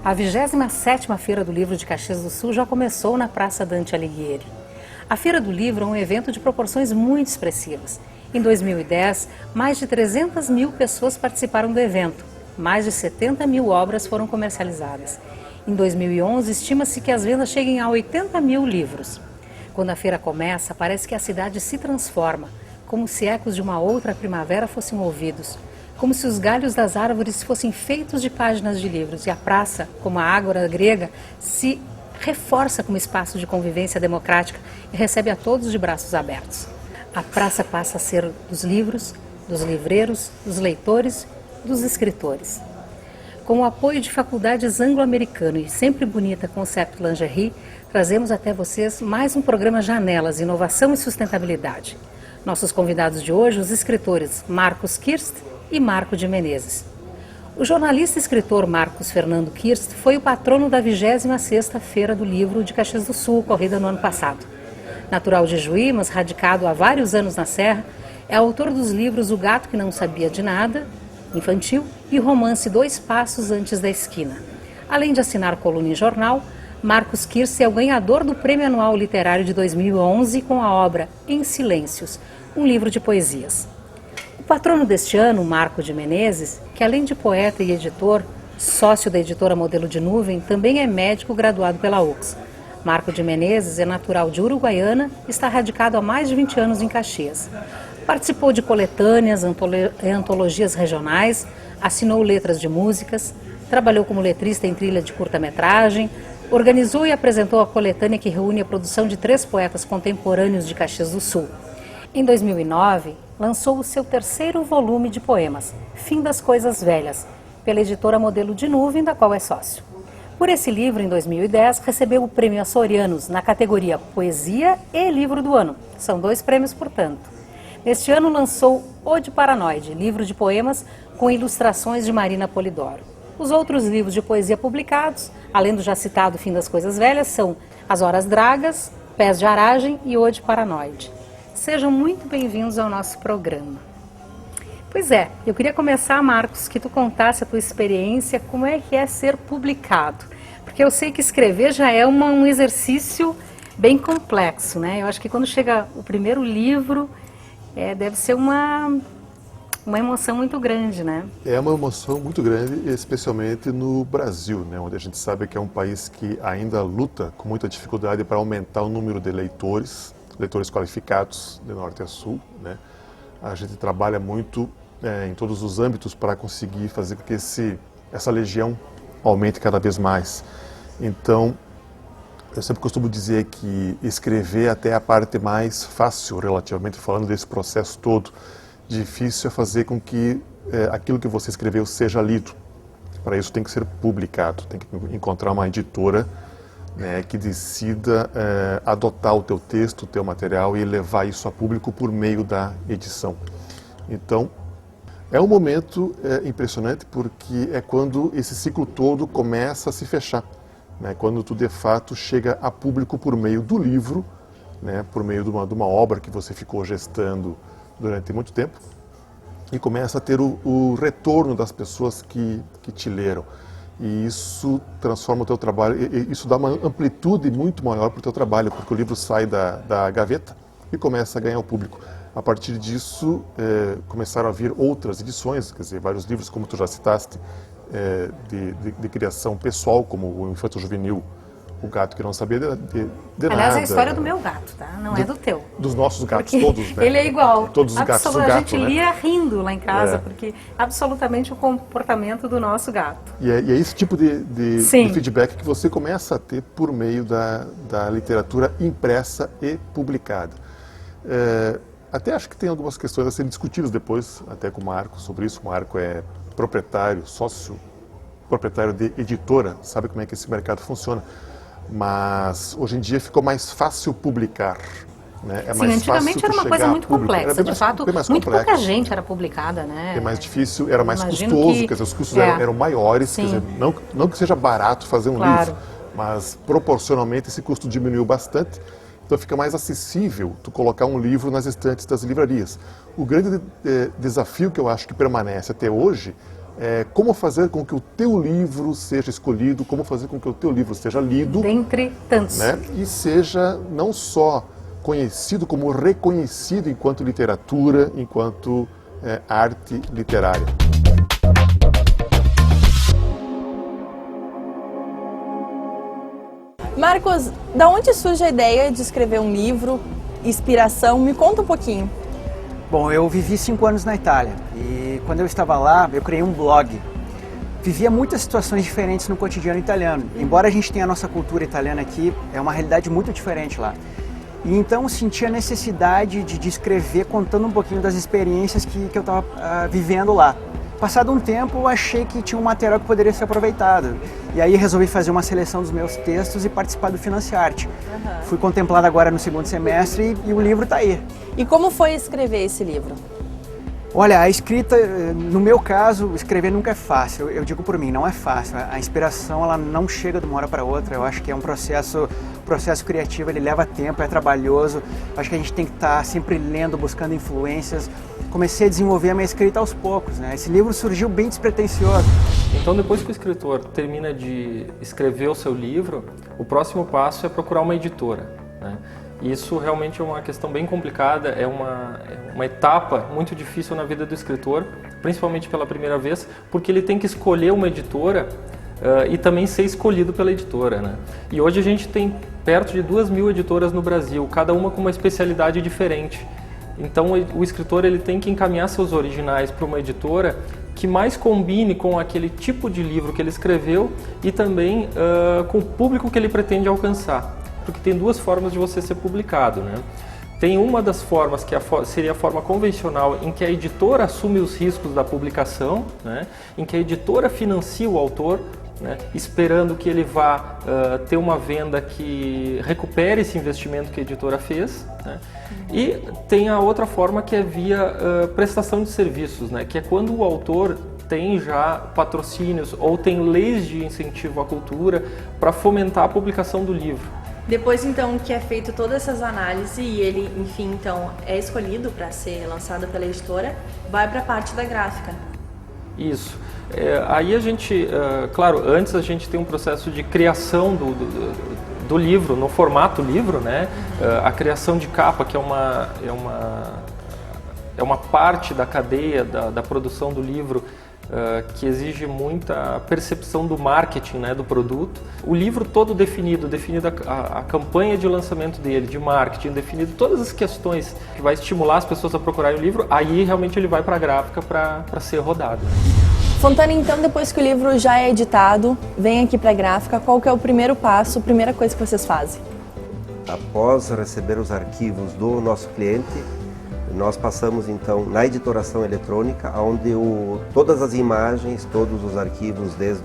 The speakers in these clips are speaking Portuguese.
A 27ª Feira do Livro de Caxias do Sul já começou na Praça Dante Alighieri. A Feira do Livro é um evento de proporções muito expressivas. Em 2010, mais de 300 mil pessoas participaram do evento. Mais de 70 mil obras foram comercializadas. Em 2011, estima-se que as vendas cheguem a 80 mil livros. Quando a feira começa, parece que a cidade se transforma, como se ecos de uma outra primavera fossem ouvidos. Como se os galhos das árvores fossem feitos de páginas de livros e a praça, como a ágora grega, se reforça como espaço de convivência democrática e recebe a todos de braços abertos. A praça passa a ser dos livros, dos livreiros, dos leitores, dos escritores. Com o apoio de faculdades anglo-americano e sempre bonita Concept Lingerie, trazemos até vocês mais um programa Janelas, Inovação e Sustentabilidade. Nossos convidados de hoje, os escritores Marcos Kirst e Marco de Menezes. O jornalista e escritor Marcos Fernando Kirst foi o patrono da 26ª Feira do Livro de Caxias do Sul, ocorrida no ano passado. Natural de Juí, mas radicado há vários anos na Serra, é autor dos livros O Gato que Não Sabia de Nada, infantil, e o romance Dois Passos Antes da Esquina. Além de assinar coluna em jornal, Marcos Kirst é o ganhador do Prêmio Anual Literário de 2011 com a obra Em Silêncios, um livro de poesias. O patrono deste ano, Marco de Menezes, que além de poeta e editor, sócio da editora Modelo de Nuvem, também é médico graduado pela UX. Marco de Menezes é natural de Uruguaiana e está radicado há mais de 20 anos em Caxias. Participou de coletâneas, antologias regionais, assinou letras de músicas, trabalhou como letrista em trilha de curta-metragem, organizou e apresentou a coletânea que reúne a produção de 3 poetas contemporâneos de Caxias do Sul. Em 2009, lançou o seu 3º volume de poemas, Fim das Coisas Velhas, pela editora Modelo de Nuvem, da qual é sócio. Por esse livro, em 2010, recebeu o Prêmio Açorianos na categoria Poesia e Livro do Ano. São 2 prêmios, portanto. Neste ano lançou Ode Paranoide, livro de poemas com ilustrações de Marina Polidoro. Os outros livros de poesia publicados, além do já citado Fim das Coisas Velhas, são As Horas Dragas, Pés de Aragem e Ode Paranoide. Sejam muito bem-vindos ao nosso programa. Pois é, eu queria começar, Marcos, que tu contasse a tua experiência, como é que é ser publicado. Porque eu sei que escrever já é um exercício bem complexo, né? Eu acho que quando chega o primeiro livro, deve ser uma emoção muito grande, né? É uma emoção muito grande, especialmente no Brasil, né? Onde a gente sabe que é um país que ainda luta com muita dificuldade para aumentar o número de leitores qualificados de norte a sul, né? A gente trabalha muito em todos os âmbitos para conseguir fazer com que essa legião aumente cada vez mais. Então, eu sempre costumo dizer que escrever até é a parte mais fácil, relativamente falando, desse processo todo. Difícil é fazer com que aquilo que você escreveu seja lido. Para isso tem que ser publicado, tem que encontrar uma editora, né, que decida adotar o teu texto, o teu material e levar isso a público por meio da edição. Então, é um momento impressionante porque é quando esse ciclo todo começa a se fechar, né, quando tu de fato chega a público por meio do livro, né, por meio de uma obra que você ficou gestando durante muito tempo e começa a ter o retorno das pessoas que te leram. E isso transforma o teu trabalho, isso dá uma amplitude muito maior para o teu trabalho, porque o livro sai da gaveta e começa a ganhar o público. A partir disso, começaram a vir outras edições, quer dizer, vários livros, como tu já citaste, de criação pessoal, como o Infanto Juvenil, O Gato que Não Sabia de Nada. Aliás, é a história do meu gato, tá? Não é do teu. Dos nossos gatos, porque todos, né? Ele é igual. Todos os gatos do gato, a gente né? lia rindo lá em casa, porque absolutamente o comportamento do nosso gato. E é esse tipo de feedback que você começa a ter por meio da literatura impressa e publicada. Até acho que tem algumas questões a serem discutidas depois, até com o Marco, sobre isso. O Marco é proprietário, sócio proprietário de editora, sabe como é que esse mercado funciona. Mas hoje em dia ficou mais fácil publicar. Né? Sim, antigamente era uma coisa muito complexa, de fato, muito pouca gente era publicada, né? É mais difícil, era mais custoso, quer dizer, os custos eram maiores, quer dizer, não que seja barato fazer um livro, mas proporcionalmente esse custo diminuiu bastante, então fica mais acessível tu colocar um livro nas estantes das livrarias. O grande desafio que eu acho que permanece até hoje como fazer com que o teu livro seja escolhido, como fazer com que o teu livro seja lido. Dentre tantos. Né? E seja não só conhecido, como reconhecido enquanto literatura, enquanto arte literária. Marcos, da onde surge a ideia de escrever um livro, inspiração? Me conta um pouquinho. Bom, eu vivi 5 anos na Itália e quando eu estava lá, eu criei um blog. Vivia muitas situações diferentes no cotidiano italiano. Embora a gente tenha a nossa cultura italiana aqui, é uma realidade muito diferente lá. E então eu senti a necessidade de escrever contando um pouquinho das experiências que eu estava vivendo lá. Passado um tempo, eu achei que tinha um material que poderia ser aproveitado. E aí resolvi fazer uma seleção dos meus textos e participar do Financiarte. Fui contemplado agora no 2º semestre e o livro está aí. E como foi escrever esse livro? Olha, a escrita, no meu caso, escrever nunca é fácil. Eu digo por mim, não é fácil. A inspiração, ela não chega de uma hora para outra. Eu acho que é um processo criativo, ele leva tempo, é trabalhoso. Acho que a gente tem que estar sempre lendo, buscando influências. Comecei a desenvolver a minha escrita aos poucos, né? Esse livro surgiu bem despretensioso. Então, depois que o escritor termina de escrever o seu livro, o próximo passo é procurar uma editora, né? Isso realmente é uma questão bem complicada, é uma etapa muito difícil na vida do escritor, principalmente pela primeira vez, porque ele tem que escolher uma editora e também ser escolhido pela editora, né? E hoje a gente tem perto de 2.000 editoras no Brasil, cada uma com uma especialidade diferente. Então o escritor ele tem que encaminhar seus originais para uma editora que mais combine com aquele tipo de livro que ele escreveu e também com o público que ele pretende alcançar. Porque tem 2 formas de você ser publicado, né? Tem uma das formas que seria a forma convencional, em que a editora assume os riscos da publicação, né? Em que a editora financia o autor, né? Esperando que ele vá ter uma venda que recupere esse investimento que a editora fez, né? E tem a outra forma que é via prestação de serviços, né? Que é quando o autor tem já patrocínios ou tem leis de incentivo à cultura para fomentar a publicação do livro. Depois, então, que é feito todas essas análises e ele, enfim, então, é escolhido para ser lançado pela editora, vai para a parte da gráfica. Isso. Aí a gente, claro, antes a gente tem um processo de criação do livro, no formato livro, né? A criação de capa, que é uma parte da cadeia da produção do livro, que exige muita percepção do marketing, né, do produto. O livro todo definido a campanha de lançamento dele, de marketing, definido todas as questões que vai estimular as pessoas a procurarem o livro, aí realmente ele vai para a gráfica para ser rodado. Fontana, então, depois que o livro já é editado, vem aqui para a gráfica, qual que é o primeiro passo, a primeira coisa que vocês fazem? Após receber os arquivos do nosso cliente, nós passamos então na editoração eletrônica, onde todas as imagens, todos os arquivos, desde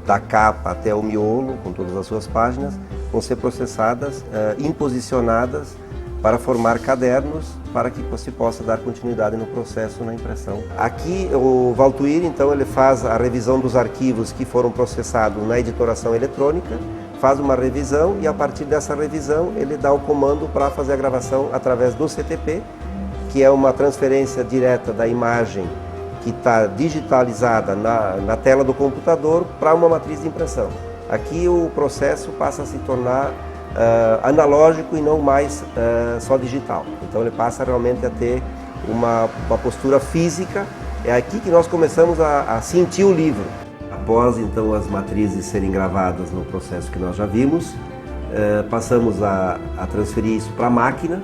da capa até o miolo, com todas as suas páginas, vão ser processadas, imposicionadas para formar cadernos, para que se possa dar continuidade no processo na impressão. Aqui o Valtuir, então, ele faz a revisão dos arquivos que foram processados na editoração eletrônica, faz uma revisão e a partir dessa revisão ele dá o comando para fazer a gravação através do CTP, que é uma transferência direta da imagem que está digitalizada na tela do computador para uma matriz de impressão. Aqui o processo passa a se tornar analógico e não mais só digital. Então ele passa realmente a ter uma postura física. É aqui que nós começamos a sentir o livro. Após então as matrizes serem gravadas no processo que nós já vimos, passamos a transferir isso para a máquina,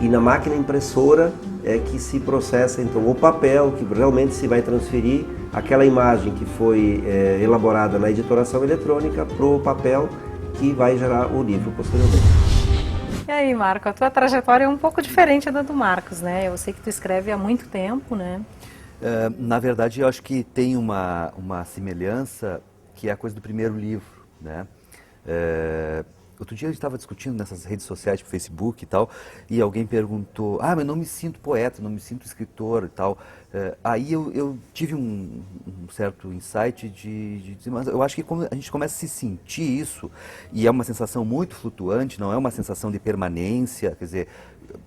e na máquina impressora é que se processa então o papel, que realmente se vai transferir aquela imagem que foi elaborada na editoração eletrônica para o papel que vai gerar o livro posteriormente. E aí, Marco, a tua trajetória é um pouco diferente da do Marcos, né? Eu sei que tu escreve há muito tempo, né? Na verdade, eu acho que tem uma semelhança, que é a coisa do primeiro livro, né? Outro dia eu estava discutindo nessas redes sociais, tipo Facebook e tal, e alguém perguntou, mas eu não me sinto poeta, não me sinto escritor e tal. Aí eu tive um certo insight de dizer, mas eu acho que quando a gente começa a se sentir isso, e é uma sensação muito flutuante, não é uma sensação de permanência, quer dizer,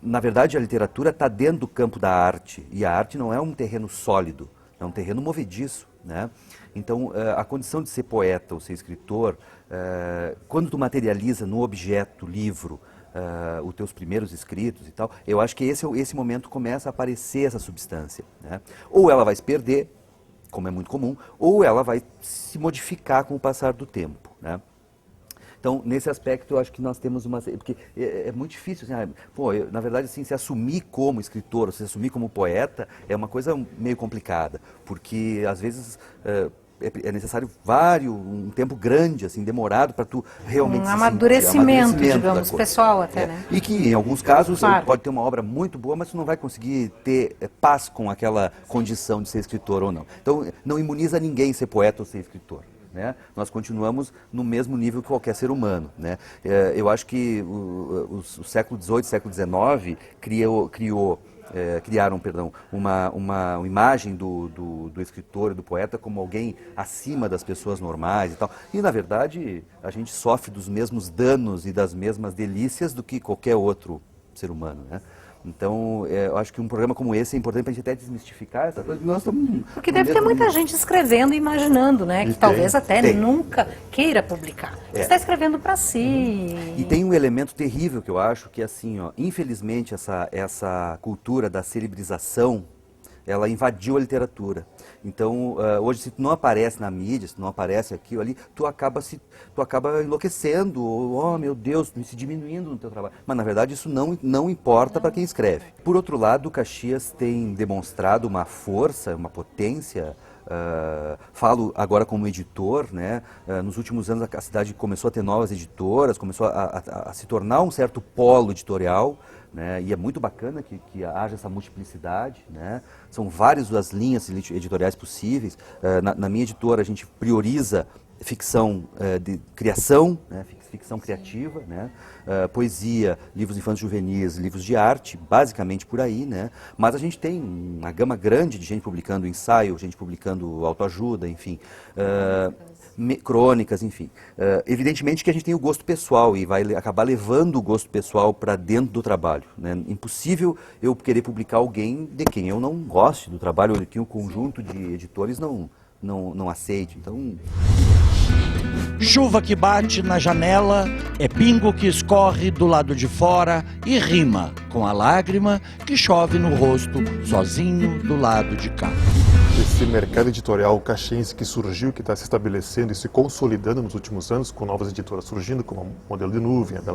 na verdade a literatura está dentro do campo da arte, e a arte não é um terreno sólido, é um terreno movediço. né? Então, a condição de ser poeta ou ser escritor, quando tu materializa no objeto, livro, os teus primeiros escritos e tal, eu acho que esse momento começa a aparecer essa substância, né? Ou ela vai se perder, como é muito comum, ou ela vai se modificar com o passar do tempo, né? Então, nesse aspecto, eu acho que nós temos uma... Porque é muito difícil, assim, na verdade, assim, se assumir como escritor, ou se assumir como poeta, é uma coisa meio complicada, porque, às vezes, é necessário um tempo grande, assim, demorado, para tu realmente um amadurecimento, digamos, pessoal até, né? E que, em alguns casos, pode ter uma obra muito boa, mas tu não vai conseguir ter paz com aquela condição de ser escritor ou não. Então, não imuniza ninguém ser poeta ou ser escritor, né? Nós continuamos no mesmo nível que qualquer ser humano, né? Eu acho que o século XVIII, século XIX criaram uma imagem do escritor e do poeta como alguém acima das pessoas normais e tal. E, na verdade, a gente sofre dos mesmos danos e das mesmas delícias do que qualquer outro ser humano, né? Então, eu acho que um programa como esse é importante para a gente até desmistificar essa coisa. Nós estamos porque deve ter muita gente escrevendo e imaginando, né? Que talvez até nunca queira publicar. Você está escrevendo para si. E tem um elemento terrível que eu acho, que é assim, infelizmente essa cultura da celebrização, ela invadiu a literatura. Então, hoje, se tu não aparece na mídia, se tu não aparece aqui ou ali, tu acaba enlouquecendo, ou, meu Deus, se diminuindo no teu trabalho. Mas, na verdade, isso não importa para quem escreve. Por outro lado, o Caxias tem demonstrado uma força, uma potência. Falo agora como editor, né? Nos últimos anos a cidade começou a ter novas editoras, começou a se tornar um certo polo editorial, né? E é muito bacana que haja essa multiplicidade, né? São várias as linhas editoriais possíveis. Na minha editora a gente prioriza ficção de criação, né? Ficção criativa, né? Poesia, livros infantis juvenis, livros de arte, basicamente por aí, né? Mas a gente tem uma gama grande de gente publicando ensaio, gente publicando autoajuda, enfim, crônicas, enfim. Evidentemente que a gente tem o gosto pessoal e vai acabar levando o gosto pessoal para dentro do trabalho, né? Impossível eu querer publicar alguém de quem eu não goste do trabalho, ou de quem o conjunto de editores não aceite. Então... Chuva que bate na janela é pingo que escorre do lado de fora e rima com a lágrima que chove no rosto, sozinho do lado de cá. Esse mercado editorial caxiense que surgiu, que está se estabelecendo e se consolidando nos últimos anos, com novas editoras surgindo, como a Modelo de Nuvem, a Belas